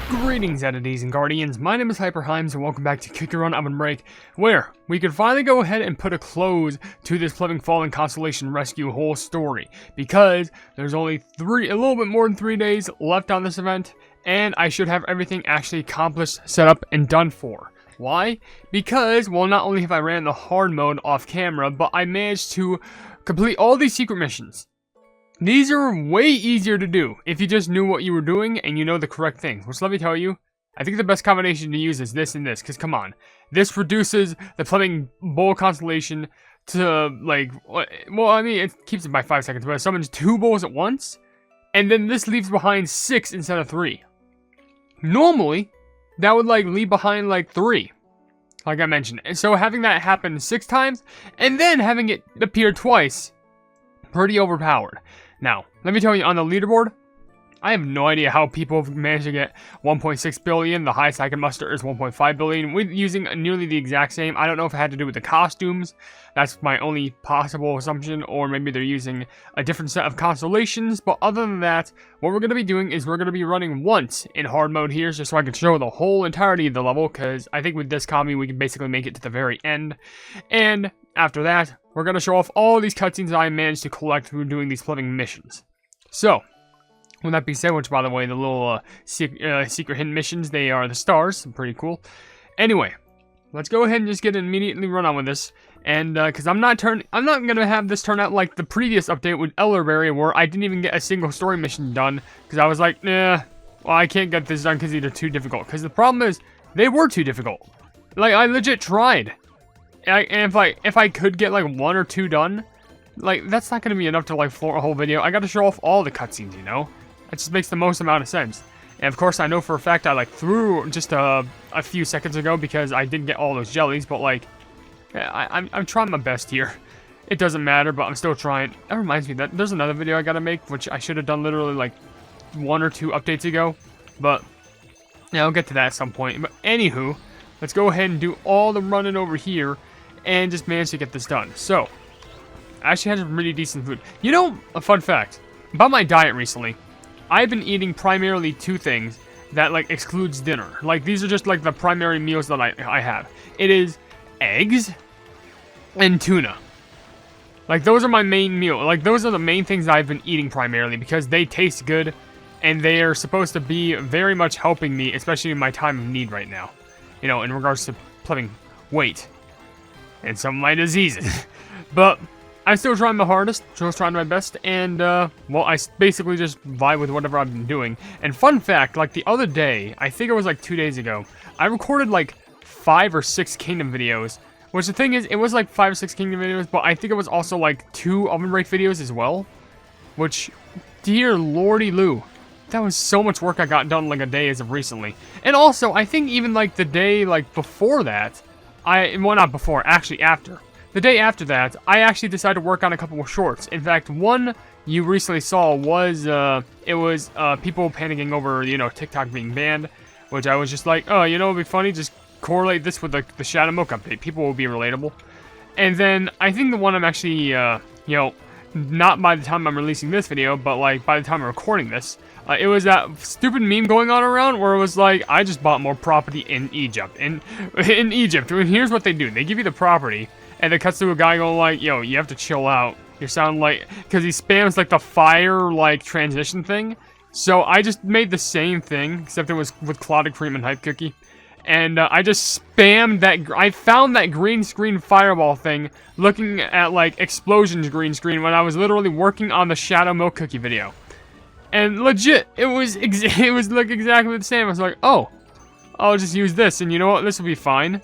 Greetings, entities and guardians. My name is HyperHimes, and welcome back to Kick Your Run OvenBreak, where we can finally go ahead and put a close to this Living Fallen Constellation rescue whole story, because there's only a little bit more than 3 days left on this event, and I should have everything actually accomplished, set up, and done for. Why? Because, well, not only have I ran the hard mode off camera, but I managed to complete all these secret missions. These are way easier to do if you just knew what you were doing and you know the correct things. Which, let me tell you, I think the best combination to use is this and this. Because, come on. This reduces the Fleming Bowl Constellation to, like, well, I mean, it keeps it by 5 seconds, but it summons 2 bowls at once. And then this leaves behind 6 instead of 3. Normally, that would, like, leave behind, like, 3. Like I mentioned. And so having that happen 6 times, and then having it appear twice, pretty overpowered. Now, let me tell you, on the leaderboard, I have no idea how people have managed to get 1.6 billion. The highest I can muster is 1.5 billion. We're using nearly the exact same. I don't know if it had to do with the costumes. That's my only possible assumption. Or maybe they're using a different set of constellations. But other than that, what we're going to be doing is we're going to be running once in hard mode here, just so I can show the whole entirety of the level. Because I think with this combi, we can basically make it to the very end. And after that, we're going to show off all these cutscenes I managed to collect through doing these Fleming missions. So, with that being said, which, by the way, the little secret hidden missions, they are the stars. Pretty cool. Anyway, let's go ahead and just get immediately run on with this. And, because I'm not going to have this turn out like the previous update with Elderberry, where I didn't even get a single story mission done. Because I was like, nah, well, I can't get this done because they're too difficult. Because the problem is, they were too difficult. Like, I legit tried. And if I could get like 1 or 2 done, like, that's not going to be enough to like floor a whole video. I got to show off all the cutscenes, you know? It just makes the most amount of sense. And of course, I know for a fact I like threw just a few seconds ago because I didn't get all those jellies, but like, I'm trying my best here. It doesn't matter, but I'm still trying. That reminds me that there's another video I got to make, which I should have done literally like 1 or 2 updates ago, but yeah, I'll get to that at some point. But anywho, let's go ahead and do all the running over here and just manage to get this done. So, I actually had some really decent food. You know, a fun fact about my diet recently, I've been eating primarily 2 things that, like, excludes dinner. Like, these are just, like, the primary meals that I have. It is eggs and tuna. Like, those are my main meal. Like, those are the main things I've been eating primarily because they taste good and they are supposed to be very much helping me, especially in my time of need right now. You know, in regards to putting weight and some of my diseases. But I'm still trying my hardest, still trying my best, and, well, I basically just vibe with whatever I've been doing. And fun fact, like, the other day, I think it was like 2 days ago, I recorded like 5 or 6 Kingdom videos, which the thing is, it was like 5 or 6 Kingdom videos, but I think it was also like 2 OvenBreak videos as well, which, dear lordy Lou, that was so much work I got done like a day as of recently. And also, I think even like the day like before that, well, not before, actually after. The day after that, I actually decided to work on a couple of shorts. In fact, one you recently saw was, people panicking over, you know, TikTok being banned, which I was just like, oh, you know, it'd be funny, just correlate this with the Shadow Milk update. People will be relatable. And then, I think the one I'm actually, you know, not by the time I'm releasing this video, but, like, by the time I'm recording this, it was that stupid meme going on around where it was like, I just bought more property in Egypt. In Egypt, and here's what they do. They give you the property, and it cuts to a guy going like, yo, you have to chill out. You sound like, because he spams like the fire, like, transition thing. So I just made the same thing, except it was with clotted cream and hype cookie. And I just spammed that, I found that green screen fireball thing looking at, like, explosions green screen when I was literally working on the Shadow Milk Cookie video. And legit, it was like exactly the same. I was like, oh, I'll just use this, and you know what, this will be fine.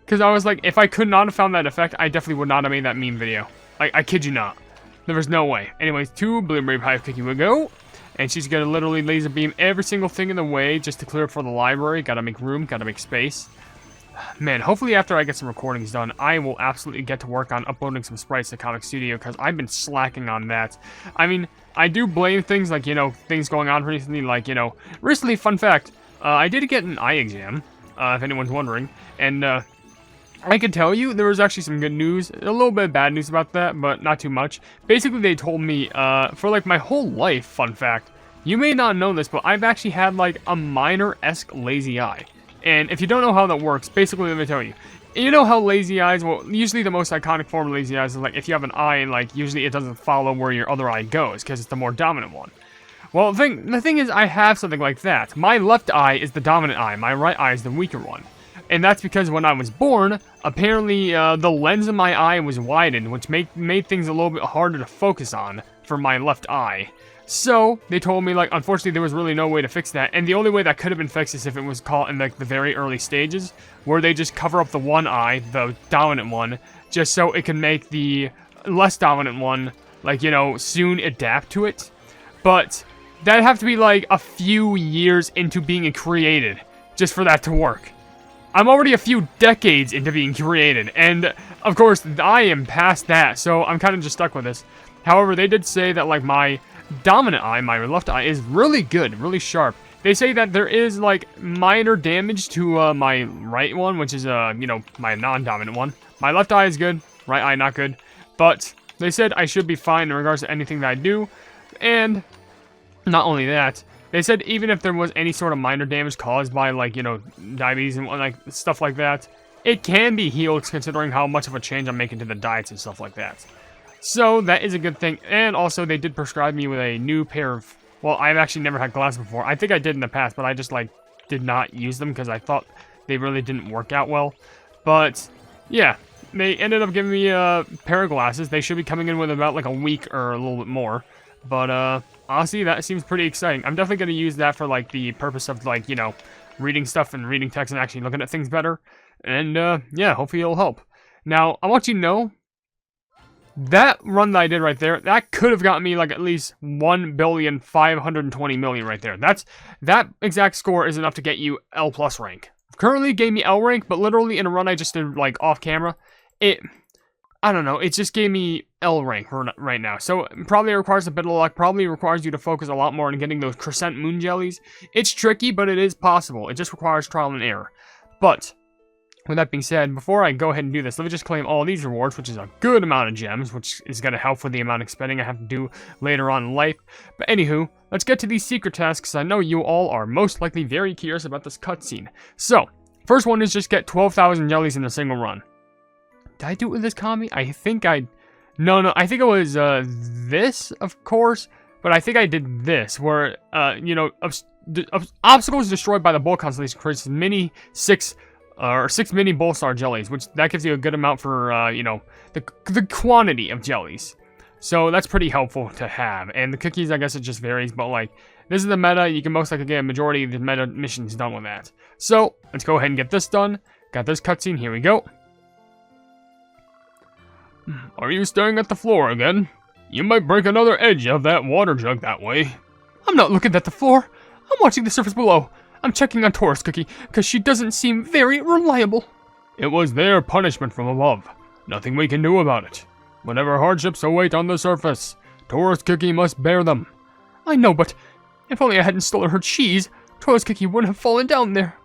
Because I was like, if I could not have found that effect, I definitely would not have made that meme video. Like, I kid you not. There was no way. Anyways, 2 Blueberry Hive Cookie will go. And she's gonna literally laser beam every single thing in the way just to clear up for the library. Gotta make room, gotta make space. Man, hopefully after I get some recordings done, I will absolutely get to work on uploading some sprites to Comic Studio, because I've been slacking on that. I mean, I do blame things like, you know, things going on recently, like, you know, recently, fun fact, I did get an eye exam, if anyone's wondering, and, I can tell you, there was actually some good news, a little bit of bad news about that, but not too much. Basically, they told me, for like my whole life, fun fact, you may not know this, but I've actually had like a minor-esque lazy eye. And if you don't know how that works, basically let me tell you. You know how lazy eyes, well, usually the most iconic form of lazy eyes is like if you have an eye and like usually it doesn't follow where your other eye goes because it's the more dominant one. Well, the thing is I have something like that. My left eye is the dominant eye, my right eye is the weaker one. And that's because when I was born, apparently the lens of my eye was widened, which made things a little bit harder to focus on for my left eye. So, they told me, like, unfortunately there was really no way to fix that, and the only way that could have been fixed is if it was caught in, like, the very early stages, where they just cover up the one eye, the dominant one, just so it can make the less dominant one, like, you know, soon adapt to it. But that'd have to be, like, a few years into being created, just for that to work. I'm already a few decades into being created, and, of course, I am past that, so I'm kind of just stuck with this. However, they did say that, like, my dominant eye, my left eye, is really good, really sharp. They say that there is, like, minor damage to my right one, which is, you know, my non-dominant one. My left eye is good, right eye not good. But they said I should be fine in regards to anything that I do. And not only that, they said even if there was any sort of minor damage caused by, like, you know, diabetes and, like, stuff like that, it can be healed considering how much of a change I'm making to the diets and stuff like that. So, that is a good thing, and also they did prescribe me with a new pair of, well, I've actually never had glasses before. I think I did in the past, but I just, like, did not use them because I thought they really didn't work out well. But, yeah, they ended up giving me a pair of glasses. They should be coming in with about, like, a week or a little bit more. But, honestly, that seems pretty exciting. I'm definitely going to use that for, like, the purpose of, like, you know, reading stuff and reading text and actually looking at things better. And, yeah, hopefully it'll help. Now, I want you to know, that run that I did right there, that could have gotten me like at least 1,520,000,000 right there. That exact score is enough to get you L+ rank. Currently it gave me L rank, but literally in a run I just did like off camera, I don't know, it just gave me L rank right now. So it probably requires a bit of luck, probably requires you to focus a lot more on getting those crescent moon jellies. It's tricky, but it is possible. It just requires trial and error. But with that being said, before I go ahead and do this, let me just claim all these rewards, which is a good amount of gems, which is going to help with the amount of spending I have to do later on in life. But anywho, let's get to these secret tasks. I know you all are most likely very curious about this cutscene. So, first one is just get 12,000 jellies in a single run. Did I do it with this commie? I think I... No, I think it was this, of course. But I think I did this, where, you know, obstacles destroyed by the Bull Constellation creates six mini Bull Star jellies, which that gives you a good amount for, you know, the quantity of jellies. So that's pretty helpful to have. And the cookies, I guess it just varies, but like, this is the meta. You can most likely get a majority of the meta missions done with that. So, let's go ahead and get this done. Got this cutscene, here we go. Are you staring at the floor again? You might break another edge of that water jug that way. I'm not looking at the floor. I'm watching the surface below. I'm checking on Taurus Cookie, because she doesn't seem very reliable. It was their punishment from above. Nothing we can do about it. Whatever hardships await on the surface, Taurus Cookie must bear them. I know, but if only I hadn't stolen her cheese, Taurus Cookie wouldn't have fallen down there.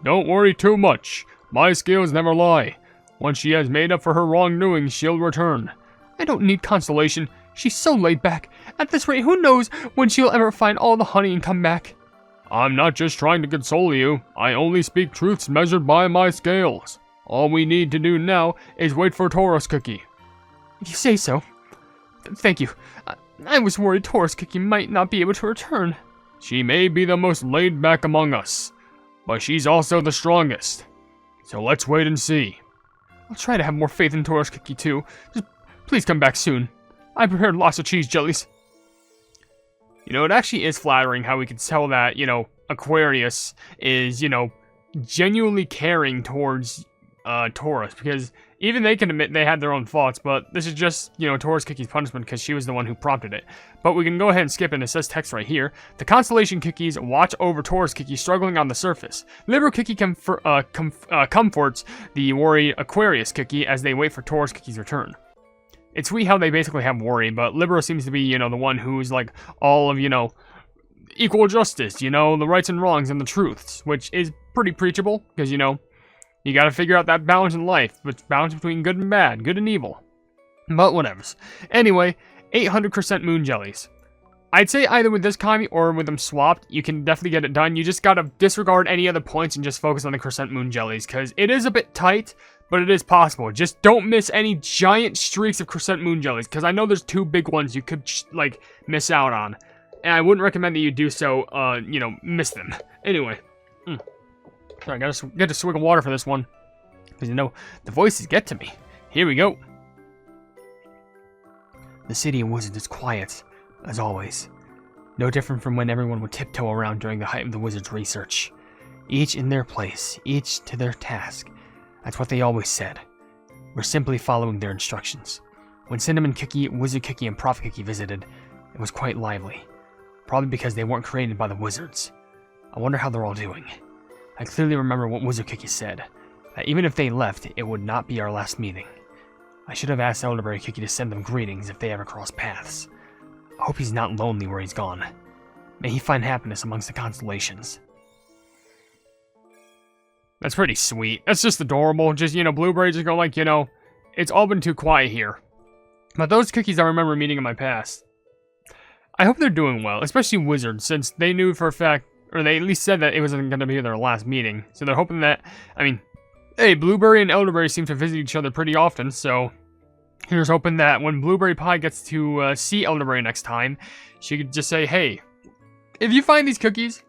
Don't worry too much. My skills never lie. Once she has made up for her wrongdoing, she'll return. I don't need Constellation. She's so laid back. At this rate, who knows when she'll ever find all the honey and come back. I'm not just trying to console you. I only speak truths measured by my scales. All we need to do now is wait for Taurus Cookie. If you say so. Thank you. I was worried Taurus Cookie might not be able to return. She may be the most laid back among us, but she's also the strongest. So let's wait and see. I'll try to have more faith in Taurus Cookie too. Just please come back soon. I prepared lots of cheese jellies. You know, it actually is flattering how we can tell that, you know, Aquarius is, you know, genuinely caring towards Taurus, because even they can admit they had their own faults, but this is just, you know, Taurus Cookie's punishment because she was the one who prompted it. But we can go ahead and skip it, and it says text right here. The Constellation Cookies watch over Taurus Cookie struggling on the surface. Libra Cookie comforts the worried Aquarius Cookie as they wait for Taurus Cookie's return. It's sweet how they basically have worry, but Libra seems to be, you know, the one who's like all of, you know, equal justice, you know, the rights and wrongs and the truths, which is pretty preachable, because, you know, you gotta figure out that balance in life, but balance between good and bad, good and evil. But whatevers. Anyway, 800 crescent moon jellies. I'd say either with this Kami or with them swapped, you can definitely get it done. You just gotta disregard any other points and just focus on the Crescent Moon Jellies, because it is a bit tight, but it is possible. Just don't miss any giant streaks of Crescent Moon Jellies, because I know there's 2 big ones you could, like, miss out on. And I wouldn't recommend that you do so, you know, miss them. Anyway. Sorry, I gotta get a swig of water for this one. Because, you know, the voices get to me. Here we go. The city of wizards is quiet, as always. No different from when everyone would tiptoe around during the height of the wizard's research. Each in their place, each to their task. That's what they always said. We're simply following their instructions. When Cinnamon Cookie, Wizard Cookie, and Prophet Cookie visited, it was quite lively. Probably because they weren't created by the wizards. I wonder how they're all doing. I clearly remember what Wizard Cookie said, that even if they left, it would not be our last meeting. I should have asked Elderberry Cookie to send them greetings if they ever cross paths. I hope he's not lonely where he's gone. May he find happiness amongst the constellations. That's pretty sweet. That's just adorable. Just, you know, Blueberry just go like, you know, it's all been too quiet here. But those cookies I remember meeting in my past. I hope they're doing well, especially Wizards, since they knew for a fact, or they at least said that it wasn't going to be their last meeting. So they're hoping that, I mean, hey, Blueberry and Elderberry seem to visit each other pretty often, so here's hoping that when Blueberry Pie gets to see Elderberry next time, she could just say, hey, if you find these cookies,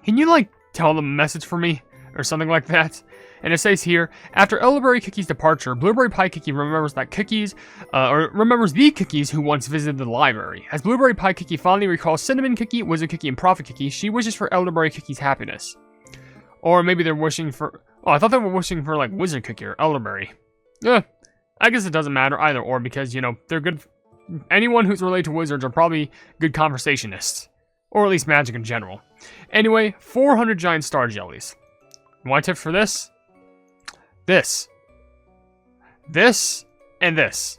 can you, like, tell them a message for me? Or something like that. And it says here, after Elderberry Cookie's departure, Blueberry Pie Cookie remembers that cookies, or remembers the cookies who once visited the library. As Blueberry Pie Cookie fondly recalls Cinnamon Cookie, Wizard Cookie, and Prophet Cookie, she wishes for Elderberry Cookie's happiness. Or maybe they're wishing for, oh, I thought they were wishing for, like, Wizard Cookie or Elderberry. Yeah, I guess it doesn't matter either or, because, you know, they're good, anyone who's related to wizards are probably good conversationists. Or at least magic in general. Anyway, 400 giant star jellies. Want a tip for this? This, and this.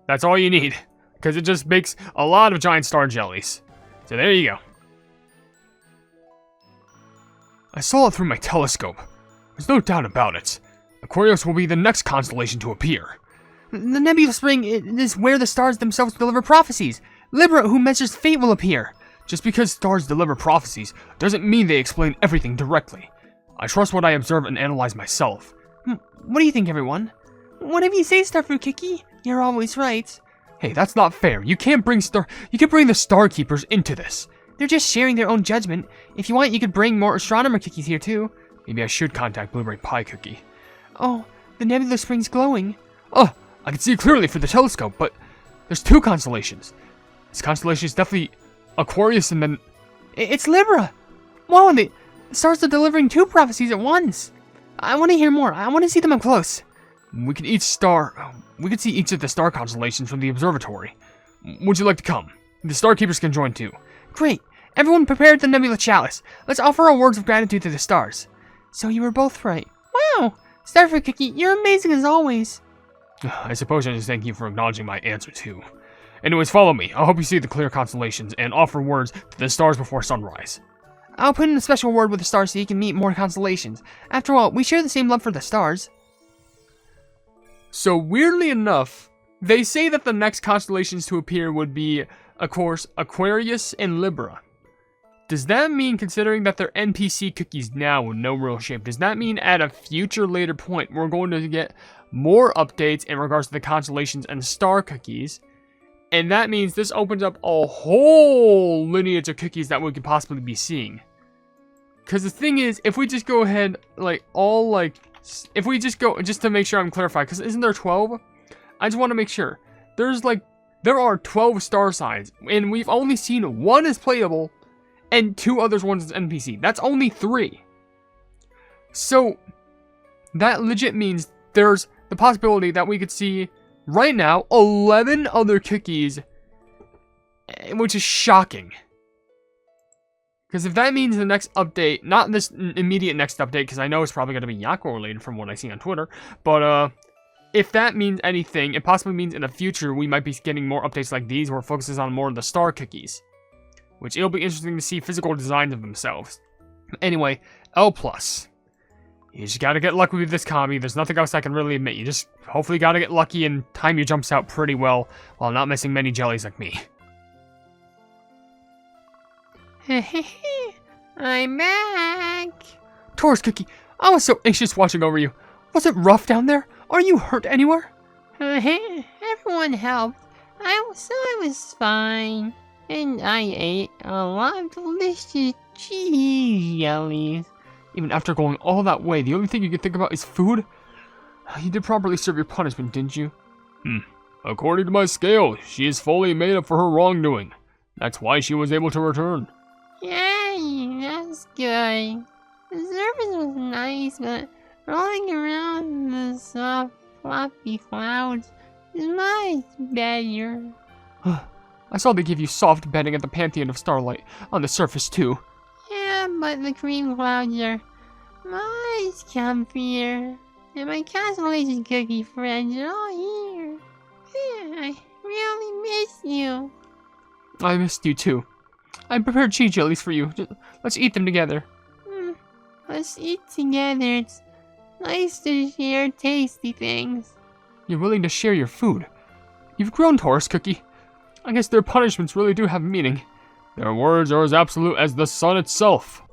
That's all you need, because it just makes a lot of giant star jellies. So there you go. I saw it through my telescope. There's no doubt about it. Aquarius will be the next constellation to appear. The nebulous ring is where the stars themselves deliver prophecies. Libra, who measures fate, will appear. Just because stars deliver prophecies doesn't mean they explain everything directly. I trust what I observe and analyze myself. What do you think, everyone? Whatever you say, Starfruit Cookie. You're always right. Hey, that's not fair. You can't bring the Star Keepers into this. They're just sharing their own judgment. If you want, you could bring more astronomer cookies here too. Maybe I should contact Blueberry Pie Cookie. Oh, the nebulous ring's glowing. Oh, I can see clearly through the telescope, but there's 2 constellations. This constellation is definitely Aquarius and then... It's Libra! Whoa, the stars are delivering 2 prophecies at once. I want to hear more. I want to see them up close. We could see each of the star constellations from the observatory. Would you like to come? The Star Keepers can join too. Great. Everyone prepare the nebula chalice. Let's offer our words of gratitude to the stars. So you were both right. Wow! Starfruit Cookie, you're amazing as always. I suppose I just thank you for acknowledging my answer too. Anyways, follow me. I hope you see the clear constellations and offer words to the stars before sunrise. I'll put in a special word with the stars so you can meet more constellations. After all, we share the same love for the stars. So weirdly enough, they say that the next constellations to appear would be, of course, Aquarius and Libra. Does that mean, considering that they're NPC cookies now with no real shape, does that mean at a future later point we're going to get more updates in regards to the constellations and star cookies? And that means this opens up a whole lineage of cookies that we could possibly be seeing. Because the thing is, if we just go ahead, if we just go, just to make sure I'm clarified, because isn't there 12? I just want to make sure. There are 12 star signs, and we've only seen 1 is playable, and 2 others ones as NPC. That's only 3. So, that legit means there's the possibility that we could see, right now, 11 other cookies, which is shocking. Because if that means the next update, not this immediate next update, because I know it's probably going to be Yako related from what I see on Twitter, but if that means anything, it possibly means in the future we might be getting more updates like these where it focuses on more of the star cookies. Which it'll be interesting to see physical designs of themselves. Anyway, L+. You just gotta get lucky with this combi. There's nothing else I can really admit. You just hopefully gotta get lucky and time your jumps out pretty well while not missing many jellies like me. I'm back. Taurus Cookie, I was so anxious watching over you. Was it rough down there? Are you hurt anywhere? Everyone helped. I was fine. And I ate a lot of delicious cheese jellies. Even after going all that way, the only thing you can think about is food? You did properly serve your punishment, didn't you? According to my scale, she is fully made up for her wrongdoing. That's why she was able to return. Yay, that's good. The surface was nice, but rolling around in the soft, fluffy clouds is much better. I saw they give you soft bedding at the Pantheon of Starlight, on the surface too. Yeah, but the cream clouds are much comfier. And my Constellation cookie friends are all here. I really miss you. I missed you too. I prepared cheese jellies for you. Let's eat them together. Let's eat together. It's nice to share tasty things. You're willing to share your food. You've grown, Taurus Cookie. I guess their punishments really do have meaning. Their words are as absolute as the sun itself.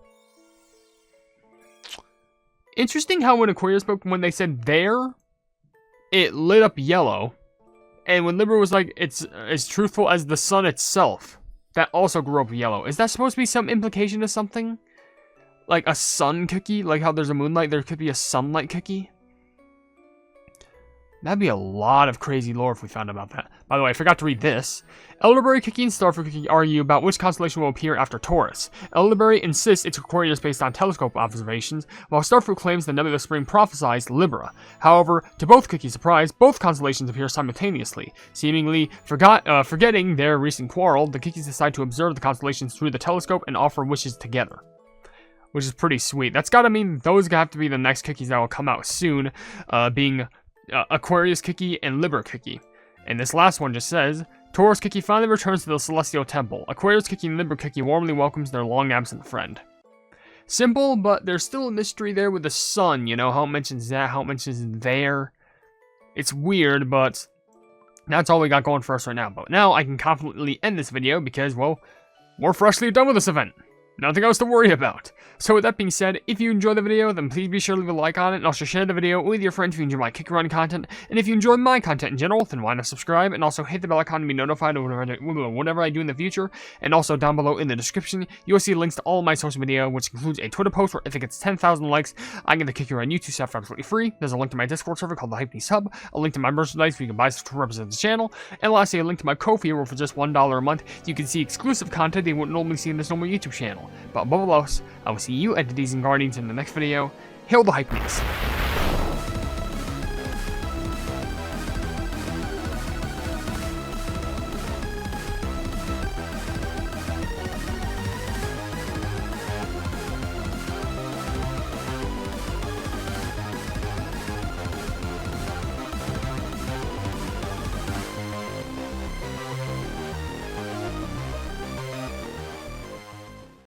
Interesting how when Aquarius spoke, when they said there, it lit up yellow. And when Libra was like, it's as truthful as the sun itself, that also grew up yellow. Is that supposed to be some implication of something? Like a sun cookie? Like how there's a moonlight, there could be a sunlight cookie? That'd be a lot of crazy lore if we found out about that. By the way, I forgot to read this. Elderberry Cookie and Starfruit Cookie argue about which constellation will appear after Taurus. Elderberry insists it's Aquarius based on telescope observations, while Starfruit claims the nebulous spring prophesies Libra. However, to both Cookie's surprise, both constellations appear simultaneously. Seemingly forgetting their recent quarrel, the Cookies decide to observe the constellations through the telescope and offer wishes together. Which is pretty sweet. That's gotta mean those have to be the next cookies that will come out soon, being Aquarius Cookie and Libra Cookie. And this last one just says, Taurus Cookie finally returns to the Celestial Temple. Aquarius Cookie and Libra Cookie warmly welcomes their long-absent friend. Simple, but there's still a mystery there with the sun, you know, how it mentions that, how it mentions there. It's weird, but that's all we got going for us right now. But now I can confidently end this video because, well, we're freshly done with this event. Nothing else to worry about. So with that being said, if you enjoyed the video, then please be sure to leave a like on it, and also share the video with your friends if you enjoy my kick around content. And if you enjoy my content in general, then why not subscribe, and also hit the bell icon to be notified of whatever I do in the future. And also down below in the description, you'll see links to all of my social media, which includes a Twitter post where if it gets 10,000 likes, I get the Kick Around YouTube stuff for absolutely free. There's a link to my Discord server called the Hypenese Hub, a link to my merchandise where you can buy stuff to represent the channel, and lastly, a link to my Ko-fi where for just $1 a month, you can see exclusive content that you wouldn't normally see in this normal YouTube channel. But above all else, I will see you entities and guardians in the next video. Hail the Hypenese.